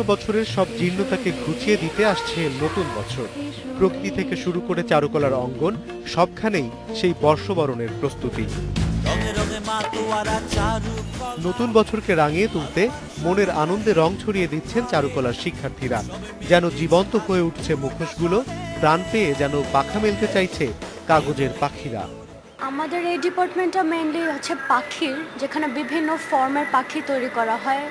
বছরের সব জীর্ণতাকে ঘুচিয়ে দিতে আসছে নতুন বছর। প্রকৃতি থেকে শুরু করে চারুকলার অঙ্গন সবখানেই সেই বর্ষবরণের প্রস্তুতি। নতুন বছরকে রাঙিয়ে তুলতে মনের আনন্দে রং ছড়িয়ে দিচ্ছেন চারুকলার শিক্ষার্থীরা। যেন জীবন্ত হয়ে উঠছে মুখোশগুলো, প্রাণ পেয়ে যেন পাখা মেলতে চাইছে কাগজের পাখিরা। আমাদের এই ডিপার্টমেন্টটা মেইনলি হচ্ছে পাখির, যেখানে বিভিন্ন ফর্মের পাখি তৈরি করা হয়।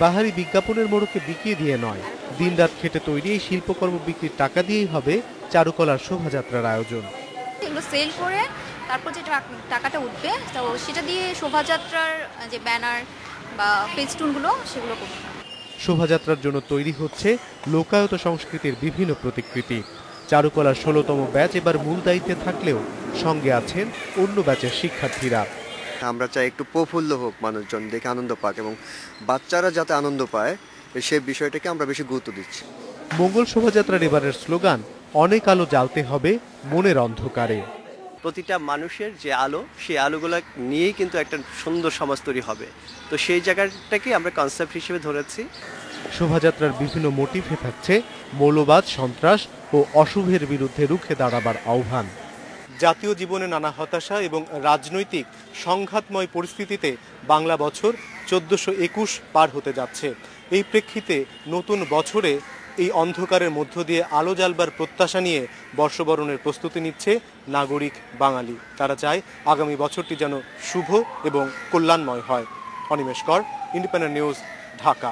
বাহারি বিজ্ঞাপনের মোড়কে বিকিয়ে দিয়ে নয়, দিনরাত খেটে তৈরি এই শিল্পকর্ম বিক্রির টাকা দিয়েই হবে চারুকলার শোভাযাত্রার আয়োজন। এগুলো সেল করে তারপর যে টাকাটা উঠবে তো সেটা দিয়ে শোভাযাত্রার যে ব্যানার বা ফেস্টুনগুলো সেগুলো করবে। শোভাযাত্রার জন্য তৈরি হচ্ছে লোকায়ত সংস্কৃতির বিভিন্ন প্রতিকৃতি। চারুকলার ১৬তম ব্যাচ এবার মূল দায়িত্বে থাকলেও সঙ্গে আছেন অন্য ব্যাচের শিক্ষার্থীরা। আমরা চাই একটু প্রফুল্ল হোক, মানুষজন দেখে আনন্দ পাক এবং বাচ্চারা যাতে আনন্দ পায় সেই বিষয়টাকে আমরা বেশি গুরুত্ব দিচ্ছি। মঙ্গল শোভাযাত্রার এবারের স্লোগান, অনেক আলো জ্বালতে হবে মনের অন্ধকারে। প্রতিটা মানুষের যে আলো, সেই আলোগুলো নিয়েই কিন্তু একটা সুন্দর সমাজ তৈরি হবে। তো সেই জায়গাটাকে আমরা কনসেপ্ট হিসেবে ধরেছি। শোভাযাত্রার বিভিন্ন মোটিভে থাকছে মৌলবাদ, সন্ত্রাস ও অশুভের বিরুদ্ধে রুখে দাঁড়াবার আহ্বান। জাতীয় জীবনে নানা হতাশা এবং রাজনৈতিক সংঘাতময় পরিস্থিতিতে বাংলা বছর ১৪২১ পার হতে যাচ্ছে। এই প্রেক্ষিতে নতুন বছরে এই অন্ধকারের মধ্য দিয়ে আলো জ্বালবার প্রত্যাশা নিয়ে বর্ষবরণের প্রস্তুতি নিচ্ছে নাগরিক বাঙালি। তারা চায় আগামী বছরটি যেন শুভ এবং কল্যাণময় হয়। অনিমেষ কর, ইন্ডিপেন্ডেন্ট নিউজ, ঢাকা।